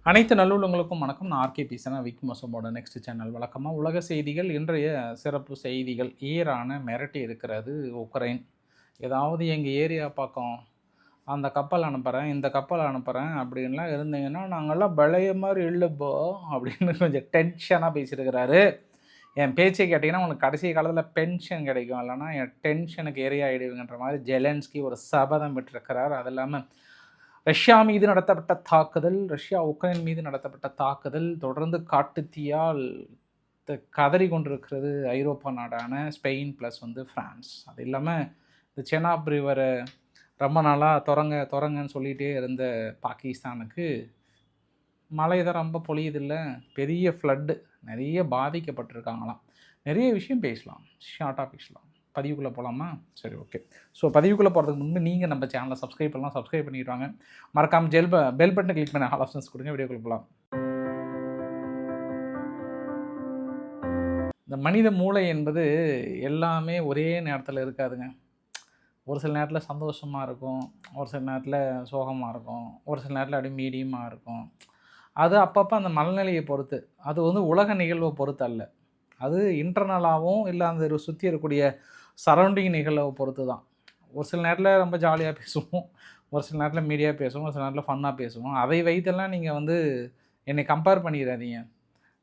அனைத்து நல்லுள்ளங்களுக்கும் வணக்கம். நான் ஆர்கே பேசுகிறேன். விக் மோசமோட நெக்ஸ்ட் சேனல் வழக்கமாக உலக செய்திகள். இன்றைய சிறப்பு செய்திகள். ஈரானை மிரட்டி இருக்கிறது உக்ரைன். ஏதாவது எங்கள் ஏரியா பக்கம் அந்த கப்பல் அனுப்புகிறேன், இந்த கப்பல் அனுப்புகிறேன் அப்படின்லாம் இருந்தீங்கன்னா நாங்கள்லாம் பழைய மாதிரி இல்லைப்போ அப்படின்னு கொஞ்சம் டென்ஷனாக பேசியிருக்கிறாரு. என் பேச்சை கேட்டிங்கன்னா உங்களுக்கு கடைசி காலத்தில் பென்ஷன் கிடைக்கும், இல்லைன்னா என் டென்ஷனுக்கு ஏரியா ஆகிடுவீங்கன்ற மாதிரி ஜெலன்ஸ்கி ஒரு சபதம் விட்டுருக்கிறார். அது இல்லாமல் ரஷ்யா மீது நடத்தப்பட்ட தாக்குதல், ரஷ்யா உக்ரைன் மீது நடத்தப்பட்ட தாக்குதல் தொடர்ந்து காட்டுத்தீயால் கதறி கொண்டிருக்கிறது ஐரோப்பா நாடான ஸ்பெயின் ப்ளஸ் ஃப்ரான்ஸ். அது இல்லாமல் இந்த செனாப் ரிவரை ரொம்ப நாளாக தொடங்கன்னு சொல்லிகிட்டே இருந்த பாகிஸ்தானுக்கு மழை தான் ரொம்ப பொழியுதில்லை, பெரிய ஃப்ளட்டு, நிறைய பாதிக்கப்பட்டிருக்காங்களாம். நிறைய விஷயம் பேசலாம், ஷார்ட்டாக பேசலாம். பதிவுக்குள்ளே போகலாமா? சரி, ஓகே. ஸோ பதிவுக்குள்ளே போகிறதுக்கு முன்பு நீங்கள் நம்ம சேனலை சப்ஸ்கிரைப் பண்ணலாம், சப்ஸ்கிரைப் பண்ணிடுவாங்க. மறக்காமல் பெல் பட்டனை கிளிக் பண்ண ஆல் ஆப்ஷன்ஸ் கொடுங்க. வீடியோக்குள்ளே போகலாம். இந்த மனித மூளை என்பது எல்லாமே ஒரே நேரத்தில் இருக்காதுங்க. ஒரு சில நேரத்தில் சந்தோஷமாக இருக்கும், ஒரு சில நேரத்தில் சோகமாக இருக்கும், ஒரு சில நேரத்தில் அப்படியே மீடியமாக இருக்கும். அது அப்பப்போ அந்த மனநிலையை பொறுத்து, அது உலக நிகழ்வை பொறுத்து அல்ல, அது இன்டர்னலாகவும் இல்லை அந்த சுற்றி இருக்கக்கூடிய சரௌண்டிங் நிகழ்வை பொறுத்து தான். ஒரு சில நேரத்தில் ரொம்ப ஜாலியாக பேசுவோம், ஒரு சில நேரத்தில் மீடியாக பேசுவோம், ஒரு சில நேரத்தில் ஃபன்னாக பேசுவோம். அதை வைத்தெல்லாம் நீங்கள் என்னை கம்பேர் பண்ணிடாதீங்க.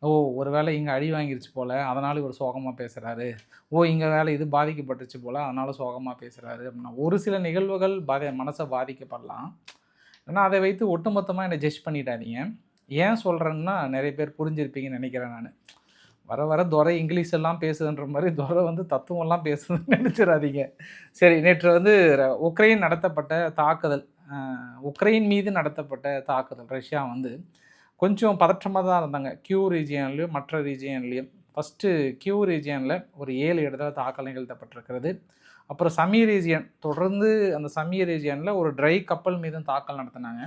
ஓ, ஒரு வேளை இங்கே அடி வாங்கிருச்சு போல் அதனால் இவர் சோகமாக பேசுகிறாரு, ஓ இங்கே வேலை இது பாதிக்கப்பட்டுச்சு போல் அதனால் சோகமாக பேசுகிறாரு அப்படின்னா ஒரு சில நிகழ்வுகள் மனசை பாதிக்கப்படலாம். ஏன்னா அதை வைத்து ஒட்டுமொத்தமாக என்னை ஜட்ஜ் பண்ணிடாதீங்க. ஏன் சொல்கிறேன்னா நிறைய பேர் புரிஞ்சிருப்பீங்கன்னு நினைக்கிறேன். நான் வர வர துரை இங்கிலீஷ் எல்லாம் பேசுதுன்ற மாதிரி துரை தத்துவம்லாம் பேசுதுன்னு நினச்சிடாதீங்க. சரி, நேற்று உக்ரைன் நடத்தப்பட்ட தாக்குதல், உக்ரைன் மீது நடத்தப்பட்ட தாக்குதல் ரஷ்யா கொஞ்சம் பதற்றமாக தான் இருந்தாங்க. கியூ ரீஜியன்லேயும் மற்ற ரீஜியன்லேயும். ஃபஸ்ட்டு கியூ ரீஜியனில் ஒரு 7 இடத்துல தாக்கல் நிகழ்த்தப்பட்டிருக்கிறது. அப்புறம் சமி ரீஜியன், தொடர்ந்து அந்த சமி ரீஜியனில் ஒரு ட்ரை கப்பல் மீதும் தாக்கல் நடத்தினாங்க.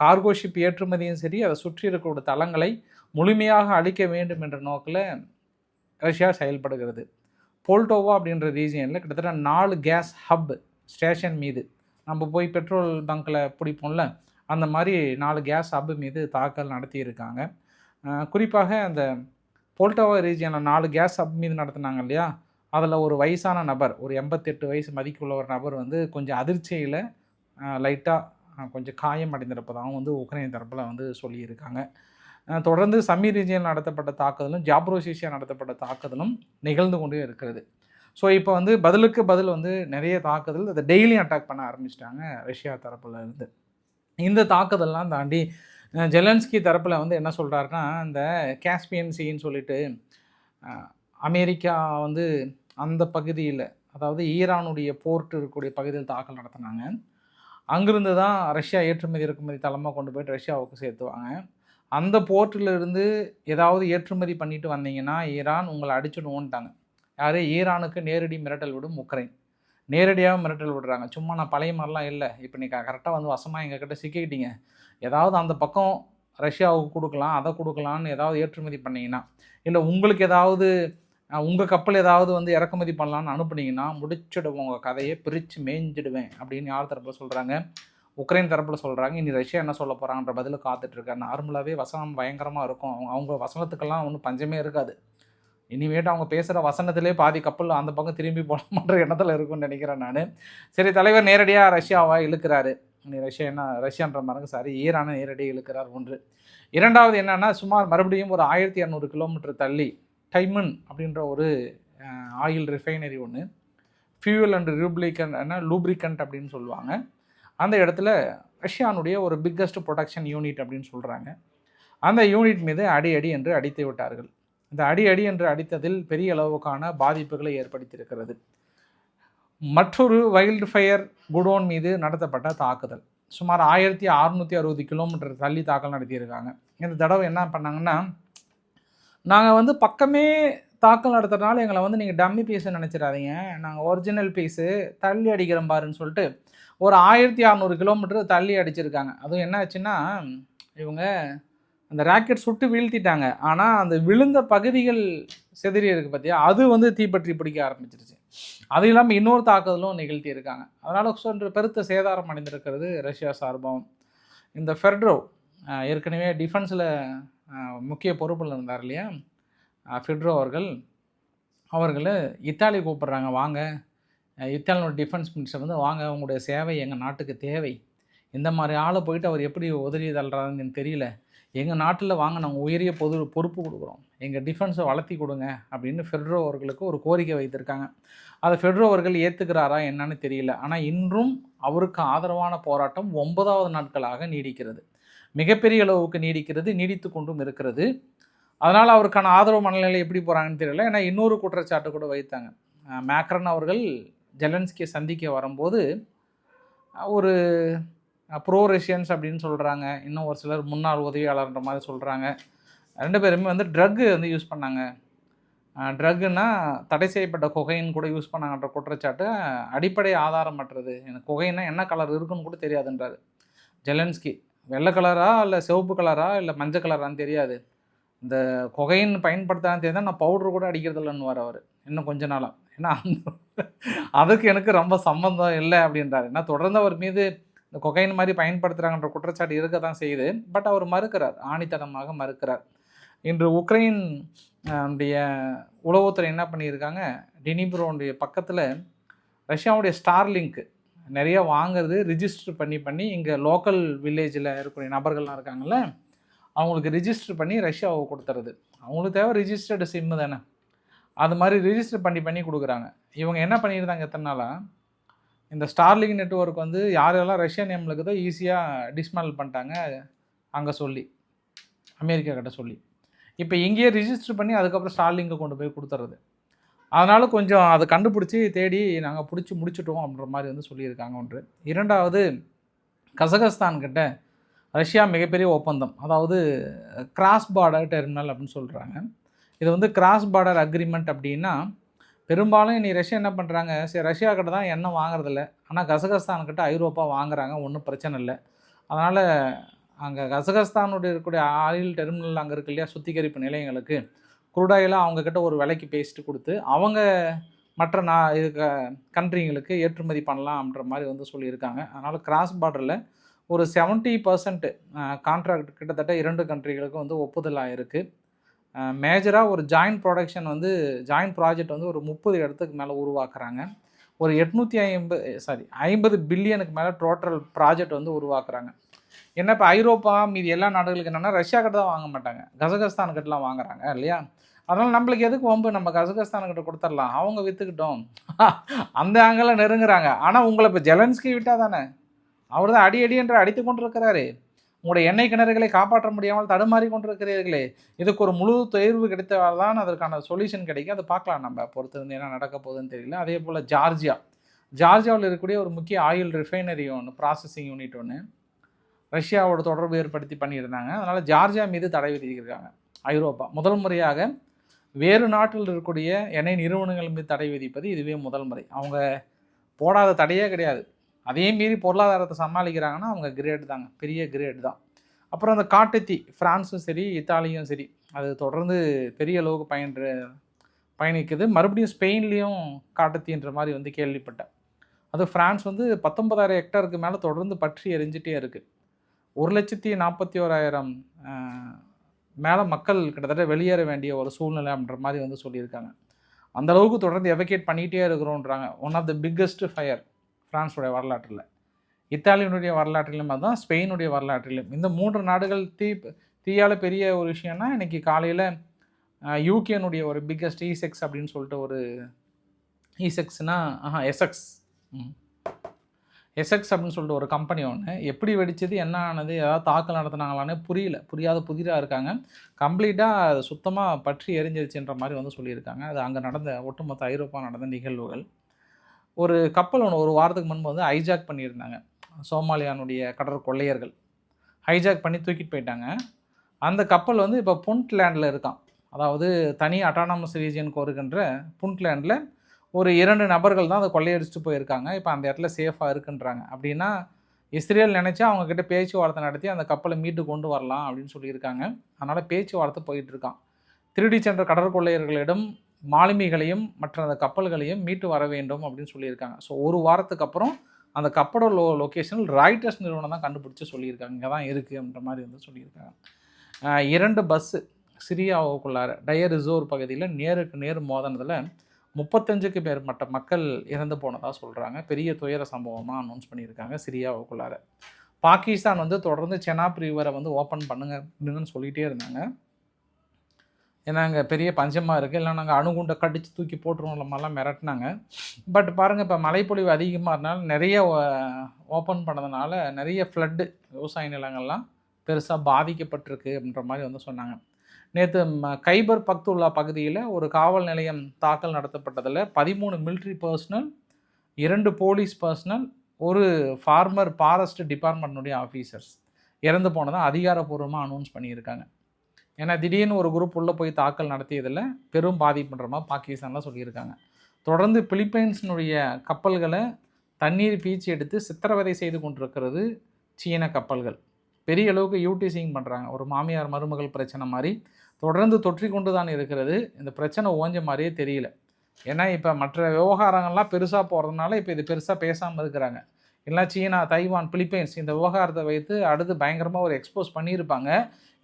கார்கோ ஷிப் ஏற்றுமதியும் சரி, அதை சுற்றி இருக்கக்கூடிய தளங்களை முழுமையாக அழிக்க வேண்டும் என்ற நோக்கில் ரஷ்யா செயல்படுகிறது. போல்டோவா அப்படின்ற ரீஜியனில் கிட்டத்தட்ட 4 கேஸ் ஹப் ஸ்டேஷன் மீது, நம்ம போய் பெட்ரோல் பங்க்கில் பிடிப்போம்ல, அந்த மாதிரி 4 கேஸ் ஹப் மீது தாக்கல் நடத்தியிருக்காங்க. குறிப்பாக அந்த போல்டோவா ரீஜியனில் 4 கேஸ் ஹப் மீது நடத்தினாங்க இல்லையா, அதில் ஒரு வயசான நபர், ஒரு 88 வயசு மதிக்குள்ள ஒரு நபர் கொஞ்சம் அதிர்ச்சியில் லைட்டாக கொஞ்சம் காயம் அடைந்திருப்பதாகவும் உக்ரைன் தரப்பில் சொல்லியிருக்காங்க. தொடர்ந்து சமி ரீஜியனில் நடத்தப்பட்ட தாக்குதலும் ஜாப்ரோசியா நடத்தப்பட்ட தாக்குதலும் நிகழ்ந்து கொண்டே இருக்கிறது. ஸோ இப்போ பதிலுக்கு பதில் நிறைய தாக்குதல், அதை டெய்லியும் அட்டாக் பண்ண ஆரம்பிச்சிட்டாங்க ரஷ்யா தரப்பில் இருந்து. இந்த தாக்குதல்லாம் தாண்டி ஜெலன்ஸ்கி தரப்பில் என்ன சொல்கிறாருன்னா, இந்த காஸ்பியன் சீன்னு சொல்லிட்டு அமெரிக்கா அந்த பகுதியில், அதாவது ஈரானுடைய போர்ட் இருக்கக்கூடிய பகுதியில் தாக்கல் நடத்தினாங்க. அங்கிருந்து தான் ரஷ்யா ஏற்றுமதி இறக்குமதி தளமாக கொண்டு போய்ட்டு ரஷ்யாவுக்கு சேர்த்துவாங்க. அந்த போர்ட்டில் இருந்து ஏதாவது ஏற்றுமதி பண்ணிட்டு வந்தீங்கன்னா ஈரான் உங்களை அடிச்சுடுவோன்ட்டாங்க. யார்? ஈரானுக்கு நேரடி மிரட்டல் விடும் உக்ரைன். நேரடியாக மிரட்டல் விடுறாங்க. சும்மா நான் பழைய மாதிரிலாம் இல்லை, இப்போ நீங்கள் கரெக்டாக வசமாக எங்ககிட்ட சிக்கிக்கிட்டீங்க, ஏதாவது அந்த பக்கம் ரஷ்யாவுக்கு கொடுக்கலாம், அதை கொடுக்கலான்னு ஏதாவது ஏற்றுமதி பண்ணிங்கன்னா, இல்லை உங்களுக்கு ஏதாவது உங்கள் கப்பல் ஏதாவது இறக்குமதி பண்ணலான்னு அனுப்புனீங்கன்னா முடிச்சிடுவோம், உங்கள் கதையை பிரித்து மேய்ஞ்சிடுவேன் அப்படின்னு யார் தரப்பில் சொல்கிறாங்க? உக்ரைன் தரப்பில் சொல்கிறாங்க. இனி ரஷ்யா என்ன சொல்ல போகிறாங்கன்ற பதில் காத்துட்ருக்காங்க. நார்மலாகவே வசனம் பயங்கரமாக இருக்கும், அவங்க வசனத்துக்கெல்லாம் ஒன்றும் பஞ்சமே இருக்காது. இனிமேட்டு அவங்க பேசுகிற வசனத்திலே பாதி கப்பல் அந்த பக்கம் திரும்பி போகணுன்ற எண்ணத்தில் இருக்குன்னு நினைக்கிறேன் நான். சரி, தலைவர் நேரடியாக ரஷ்யாவை இழுக்கிறாரு. நீ ரஷ்யான்ற மாதிரி ஈரானை நேரடியாக இழுக்கிறார். ஒன்று. இரண்டாவது என்னென்னா, சுமார் மறுபடியும் ஒரு 1200 கிலோமீட்டர் தள்ளி டைமன் அப்படின்ற ஒரு ஆயில் ரிஃபைனரி ஒன்று, ஃபியூவல் அண்ட் லூப்ரிகண்ட் அப்படின்னு சொல்லுவாங்க. அந்த இடத்துல ரஷ்யானுடைய ஒரு பிக்கஸ்ட் ப்ரொடக்ஷன் யூனிட் அப்படின்னு சொல்கிறாங்க. அந்த யூனிட் மீது அடி என்று அடித்து விட்டார்கள். இந்த அடி என்று அடித்ததில் பெரிய அளவுக்கான பாதிப்புகளை ஏற்படுத்தியிருக்கிறது. மற்றொரு வைல்டு ஃபயர் குடோன் மீது நடத்தப்பட்ட தாக்குதல், சுமார் 1660 கிலோமீட்டர் தள்ளி தாக்கல் நடத்தியிருக்காங்க. இந்த தடவை என்ன பண்ணாங்கன்னா, நாங்கள் பக்கமே தாக்கல் நடத்துறதுனால எங்களை நீங்கள் டம்மி பீஸுன்னு நினச்சிடாதீங்க, நாங்கள் ஒரிஜினல் பீஸு, தள்ளி அடிக்கிற பாருன்னு சொல்லிட்டு ஒரு 1600 கிலோமீட்டர் தள்ளி அடிச்சிருக்காங்க. அதுவும் என்ன ஆச்சுன்னா, இவங்க அந்த ராக்கெட் சுட்டு வீழ்த்திட்டாங்க, ஆனால் அந்த விழுந்த பகுதிகள் செதறி இருக்குது பார்த்தியா, அது தீப்பற்றி பிடிக்க ஆரம்பிச்சிருச்சு. அது இல்லாமல் இன்னொரு தாக்குதலும் நிகழ்த்தியிருக்காங்க. அதனால் பெருத்த சேதாரம் அடைந்திருக்கிறது ரஷ்யா சார்பாகவும். இந்த ஃபெர்ட்ரோ ஏற்கனவே டிஃபென்ஸில் முக்கிய பொறுப்பில் இருந்தார் இல்லையா ஃபெட்ரோ அவர்கள் இத்தாலி கூப்பிட்றாங்க, வாங்க இத்தாலியோட டிஃபென்ஸ் மினிஸ்டர் வந்து வாங்க, உங்களுடைய சேவை எங்கள் நாட்டுக்கு தேவை. இந்த மாதிரி ஆளை போயிட்டு அவர் எப்படி உதறி தள்ளுறாருன்னு எனக்கு தெரியல. எங்கள் நாட்டில் வாங்க, நாங்கள் உயரிய பொறுப்பு கொடுக்குறோம், எங்கள் டிஃபென்ஸை வளர்த்தி கொடுங்க அப்படின்னு ஃபெட்ரோ அவர்களுக்கு ஒரு கோரிக்கை வைத்திருக்காங்க. அதை ஃபெட்ரோ அவர்கள் ஏற்றுக்கிறாரா என்னன்னு தெரியல. ஆனால் இன்றும் அவருக்கு ஆதரவான போராட்டம் 9வது நாட்களாக நீடிக்கிறது, மிகப்பெரிய அளவுக்கு நீடிக்கிறது, நீடித்து கொண்டும் இருக்கிறது. அதனால் அவருக்கான ஆதரவு மனநிலை எப்படி போகிறாங்கன்னு தெரியல. ஏன்னா இன்னொரு குற்றச்சாட்டு கூட வைத்தாங்க. மேக்ரன் அவர்கள் ஜெலன்ஸ்கியை சந்திக்க வரும்போது ஒரு ப்ரோ ரஷ்யன்ஸ் அப்படின்னு சொல்கிறாங்க, இன்னும் ஒரு சிலர் முன்னாள் உதவியாளர்ன்ற மாதிரி சொல்கிறாங்க. 2 பேருமே வந்து ட்ரக்கு வந்து யூஸ் பண்ணாங்க. ட்ரக்குன்னா தடை செய்யப்பட்ட கொகைன் கூட யூஸ் பண்ணாங்கன்ற குற்றச்சாட்டு அடிப்படை ஆதாரமற்றது. எனக்கு கொகைன்னா என்ன கலர் இருக்குன்னு கூட தெரியாதுன்றாரு ஜெலன்ஸ்கி. வெள்ளை கலரா இல்லை சிவப்பு கலரா இல்லை மஞ்சள் கலரான்னு தெரியாது, இந்த கொகைன் பயன்படுத்தான்னு தெரிந்தால் நான் பவுட்ரு கூட அடிக்கிறதில்லன்னுவார் அவர் இன்னும் கொஞ்ச நாளாக. ஏன்னா அதுக்கு எனக்கு ரொம்ப சம்மந்தம் இல்லை அப்படின்றாரு. ஏன்னா தொடர்ந்து அவர் மீது இந்த கொகைன் மாதிரி பயன்படுத்துகிறாங்கன்ற குற்றச்சாட்டு இருக்க தான் செய்யுது. பட் அவர் மறுக்கிறார், ஆணித்தனமாக மறுக்கிறார். இன்று உக்ரைன் உடைய உளவுத்துறை என்ன பண்ணியிருக்காங்க, டினிப்ரோனுடைய பக்கத்தில் ரஷ்யாவுடைய ஸ்டார்லிங்க் நிறைய வாங்குறது ரிஜிஸ்டர் பண்ணி இங்கே லோக்கல் வில்லேஜில் இருக்கக்கூடிய நபர்கள்லாம் இருக்காங்கள்ல, அவங்களுக்கு ரிஜிஸ்டர் பண்ணி ரஷ்யாவை கொடுத்துறது. அவங்களுக்கு தேவை ரிஜிஸ்டர்டு சிம்மு தானே, அது மாதிரி ரிஜிஸ்டர் பண்ணி கொடுக்குறாங்க. இவங்க என்ன பண்ணியிருந்தாங்க எத்தனை நாளாக, இந்த ஸ்டார்லிங் நெட்வொர்க் வந்து யாரெல்லாம் ரஷ்யன் நேமில் இருக்குதோ ஈஸியாக டிஸ்மேண்டில் பண்ணிட்டாங்க அங்கே சொல்லி, அமெரிக்கா கிட்ட சொல்லி. இப்போ இங்கேயே ரிஜிஸ்டர் பண்ணி அதுக்கப்புறம் ஸ்டார்லிங்கை கொண்டு போய் கொடுத்துறது. அதனால் கொஞ்சம் அதை கண்டுபிடிச்சி தேடி நாங்கள் பிடிச்சி முடிச்சுட்டோம் அப்படின்ற மாதிரி வந்து சொல்லியிருக்காங்க ஒன்று. 2வது, கசகஸ்தான் கிட்ட ரஷ்யா மிகப்பெரிய ஒப்பந்தம், அதாவது கிராஸ் பார்டர் டெர்மினல் அப்படின்னு சொல்கிறாங்க. இது வந்து கிராஸ் பார்டர் அக்ரிமெண்ட் அப்படின்னா பெரும்பாலும் இனி ரஷ்யா என்ன பண்ணுறாங்க, சரி ரஷ்யா கிட்ட தான் எண்ணெய் வாங்குறதில்ல, ஆனால் கசகஸ்தான்கிட்ட ஐரோப்பா வாங்குறாங்க, ஒன்றும் பிரச்சனை இல்லை. அதனால் அங்கே கசகஸ்தானுடைய இருக்கக்கூடிய ஆயில் டெர்மினல் அங்கே இருக்கு இல்லையா, சுத்திகரிப்பு நிலையங்களுக்கு குரூடாயிலாக அவங்கக்கிட்ட ஒரு விலைக்கு பேசிட்டு கொடுத்து அவங்க மற்ற கண்ட்ரிங்களுக்கு ஏற்றுமதி பண்ணலாம் அப்படின்ற மாதிரி வந்து சொல்லியிருக்காங்க. அதனால் கிராஸ் பார்டரில் ஒரு 70% கான்ட்ராக்ட் கிட்டத்தட்ட 2 கண்ட்ரிகளுக்கும் வந்து ஒப்புதல் ஆகிருக்கு. மேஜராக ஒரு ஜாயிண்ட் ப்ராஜெக்ட் வந்து ஒரு 30 இடத்துக்கு மேலே உருவாக்குறாங்க. ஒரு 50 பில்லியனுக்கு மேலே டோட்டல் ப்ராஜெக்ட் வந்து உருவாக்குறாங்க. என்ன இப்போ ஐரோப்பா மீதி எல்லா நாடுகளுக்கு என்னென்னா ரஷ்யா கிட்ட தான் வாங்க மாட்டாங்க, கசகஸ்தான் கிட்டலாம் வாங்குறாங்க இல்லையா. அதனால் நம்மளுக்கு எதுக்கு வம்பு, நம்ம கசகஸ்தான்கிட்ட கொடுத்துடலாம், அவங்க விற்றுக்கிட்டோம் அந்த ஆங்கிளில் நெருங்குறாங்க. ஆனால் உங்களை இப்போ ஜெலன்ஸ்கி விட்டால் தானே, அவர் தான் அடி என்று அடித்து கொண்டு இருக்கிறாரு. உங்களுடைய எண்ணெய் கிணறுகளை காப்பாற்ற முடியாமல் தடுமாறி கொண்டிருக்கிறீர்களே, இதுக்கு ஒரு முழு தேர்வு கிடைத்தால் தான் அதற்கான சொல்யூஷன் கிடைக்கும். அதை பார்க்கலாம், நம்ம பொறுத்திருந்து என்ன நடக்க போகுதுன்னு தெரியல. அதே போல் ஜார்ஜியாவில் இருக்கக்கூடிய ஒரு முக்கிய ஆயில் ரிஃபைனரி ஒன்று, ப்ராசஸிங் யூனிட் ஒன்று ரஷ்யாவோட தொடர்பு ஏற்படுத்தி பண்ணியிருந்தாங்க. அதனால் ஜார்ஜியா மீது தடை விதிக்கிறாங்க ஐரோப்பா. முதல் முறையாக வேறு நாட்டில் இருக்கக்கூடிய எண்ணெய் நிறுவனங்கள் மீது தடை விதிப்பது இதுவே முதல் முறை. அவங்க போடாத தடையே கிடையாது, அதே மீறி பொருளாதாரத்தை சமாளிக்கிறாங்கன்னா அவங்க கிரேட் தாங்க, பெரிய கிரேட் தான். அப்புறம் அந்த காட்டுத்தீ, ஃப்ரான்ஸும் சரி இத்தாலியும் சரி, அது தொடர்ந்து பெரிய அளவுக்கு பயணிக்குது. மறுபடியும் ஸ்பெயின்லேயும் காட்டுத்தீன்ற மாதிரி வந்து கேள்விப்பட்டேன். அது ஃப்ரான்ஸ் வந்து 19,000 ஹெக்டருக்கு மேலே தொடர்ந்து பற்றி எரிஞ்சிட்டே இருக்குது. 1,41,000 மேலே மக்கள் கிட்டத்தட்ட வெளியேற வேண்டிய ஒரு சூழ்நிலை அப்படின்ற மாதிரி வந்து சொல்லியிருக்காங்க. அந்தளவுக்கு தொடர்ந்து எவகேட் பண்ணிகிட்டே இருக்கிறோன்றாங்க. One of the biggest fire ஃப்ரான்ஸுடைய வரலாற்றில், இத்தாலியினுடைய வரலாற்றிலும் அதுதான், ஸ்பெயினுடைய வரலாற்றிலும். இந்த 3 நாடுகள் தீயால் பெரிய ஒரு விஷயம்னா, இன்றைக்கி காலையில் யூகேனுடைய ஒரு பிக்கஸ்ட் ஈசெக்ஸ் அப்படின்னு சொல்லிட்டு ஒரு எசெக்ஸ் அப்படின்னு சொல்லிட்டு ஒரு கம்பெனி ஒன்று எப்படி வெடிச்சது, என்ன ஆனது, ஏதாவது தாக்கல் நடத்தினாங்களானே புரியாத புதிராக இருக்காங்க. கம்ப்ளீட்டாக அது சுத்தமாக பற்றி எரிஞ்சிருச்சுன்ற மாதிரி வந்து சொல்லியிருக்காங்க. அது அங்கே நடந்த ஒட்டுமொத்த ஐரோப்பா நடந்த நிகழ்வுகள். ஒரு கப்பல் ஒன்று ஒரு வாரத்துக்கு முன்பு வந்து ஹைஜாக் பண்ணியிருந்தாங்க. சோமாலியானுடைய கடற்கொள்ளையர்கள் ஹைஜாக் பண்ணி தூக்கிட்டு போயிட்டாங்க. அந்த கப்பல் வந்து இப்போ புண்ட்லேண்டில் இருக்கான். அதாவது தனி அட்டானமஸ் ரீஜியன் கோருகின்ற புண்ட்லேண்டில் ஒரு 2 நபர்கள் தான் அதை கொள்ளையடிச்சிட்டு போயிருக்காங்க. இப்போ அந்த இடத்துல சேஃபாக இருக்குன்றாங்க. அப்படின்னா இஸ்ரேல் நினச்சா அவங்கக்கிட்ட பேச்சுவார்த்தை நடத்தி அந்த கப்பலை மீட்டு கொண்டு வரலாம் அப்படின்னு சொல்லியிருக்காங்க. அதனால் பேச்சுவார்த்தை போயிட்டுருக்கான். திருடி சென்ற கடற்கொள்ளையர்களிடம் மாலுமிகளையும் மற்ற அந்த கப்பல்களையும் மீட்டு வர வேண்டும் அப்படின்னு சொல்லியிருக்காங்க. ஸோ ஒரு வாரத்துக்கு அப்புறம் அந்த கப்பலோட லொக்கேஷன் ராய்ட்டர்ஸ் நிறுவனம் தான் கண்டுபிடிச்சு சொல்லியிருக்காங்க, இங்கே தான் இருக்குன்ற மாதிரி வந்து சொல்லியிருக்காங்க. 2 பஸ்ஸு சிரியாவுக்குள்ளார டயர் ரிசோர் பகுதியில் நேருக்கு நேர் மோதினதில் 35க்கு மேற்பட்ட மக்கள் இறந்து போனதாக சொல்கிறாங்க. பெரிய துயர சம்பவமாக அனௌன்ஸ் பண்ணியிருக்காங்க சிரியாவுக்குள்ளார. பாகிஸ்தான் வந்து தொடர்ந்து செனாப் ரிவரை வந்து ஓப்பன் பண்ணுங்கன்னு சொல்லிகிட்டே இருந்தாங்க. ஏன்னா அங்கே பெரிய பஞ்சமாக இருக்குது, இல்லை நாங்கள் அணுகுண்டை கடித்து தூக்கி போட்டுருவோம் மாதிரிலாம் மிரட்டினாங்க. பட் பாருங்கள், இப்போ மழைப்பொழிவு அதிகமாக இருந்தாலும் நிறைய ஓப்பன் பண்ணதுனால நிறைய ஃப்ளட்டு விவசாய நிலங்கள்லாம் பெருசாக பாதிக்கப்பட்டிருக்கு அப்படின்ற மாதிரி வந்து சொன்னாங்க. நேற்று கைபர் பக்துல்லா பகுதியில் ஒரு காவல் நிலையம் தாக்கல் நடத்தப்பட்டதில் 13 மிலிட்ரி பர்சனல், 2 போலீஸ் பர்சனல், ஒரு ஃபார்மர் ஃபாரஸ்ட் டிபார்ட்மெண்ட்டுடைய ஆஃபீஸர்ஸ் இறந்து போனதாக அதிகாரப்பூர்வமாக அனௌன்ஸ் பண்ணியிருக்காங்க. ஏன்னா திடீர்னு ஒரு குரூப் உள்ளே போய் தாக்கல் நடத்தியதில் பெரும் பாதிப்புன்ற மாதிரி பாகிஸ்தானில் சொல்லியிருக்காங்க. தொடர்ந்து பிலிப்பைன்ஸினுடைய கப்பல்களை தண்ணீர் பீச்சி எடுத்து சித்திரவதை செய்து கொண்டிருக்கிறது சீன கப்பல்கள். பெரிய அளவுக்கு யூடிசிங் பண்ணுறாங்க. ஒரு மாமியார் மருமகள் பிரச்சனை மாதிரி தொடர்ந்து தொற்றிக்கொண்டு தான் இருக்கிறது. இந்த பிரச்சனை ஓஞ்ச மாதிரியே தெரியல. ஏன்னா இப்போ மற்ற விவகாரங்கள்லாம் பெருசாக போகிறதுனால இப்போ இது பெருசாக பேசாமல் இருக்கிறாங்க. இல்லை சீனா, தைவான், பிலிப்பைன்ஸ் இந்த விவகாரத்தை வைத்து அடுத்து பயங்கரமாக ஒரு எக்ஸ்போஸ் பண்ணியிருப்பாங்க.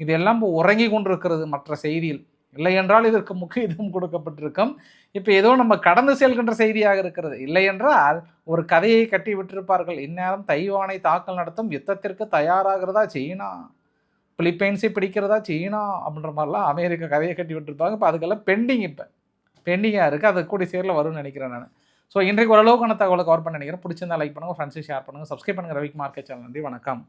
இதெல்லாம் இப்போ உறங்கி கொண்டிருக்கிறது மற்ற செய்தியில். இல்லை என்றால் இதற்கு முக்கியத்துவம் கொடுக்கப்பட்டிருக்கும். இப்போ ஏதோ நம்ம கடந்து செல்கின்ற செய்தியாக இருக்கிறது. இல்லை என்றால் ஒரு கதையை கட்டி விட்டிருப்பார்கள். இந்நேரம் தைவானை தாக்கல் நடத்தும் யுத்தத்திற்கு தயாராகிறதா சீனா, பிலிப்பைன்ஸை பிடிக்கிறதா சீனா அப்படின்ற மாதிரிலாம் அமெரிக்கா கதையை கட்டி விட்டுருப்பாங்க. இப்போ அதுக்கெல்லாம் பெண்டிங்காக இருக்குது. அது கூடிய சேரில் வரும்னு நினைக்கிறேன் நான். ஸோ இன்றைக்கு ஓரளவுக்கான தகவலை கவர் பண்ண நினைக்கிறேன். பிடிச்சிருந்தா லைக் பண்ணுங்கள், ஃப்ரெண்ட்ஸுக்கு ஷேர் பண்ணுங்கள், சப்ஸ்கிரைப் பண்ணுங்கள் ரவிக்குமார் சேனல். நன்றி, வணக்கம்.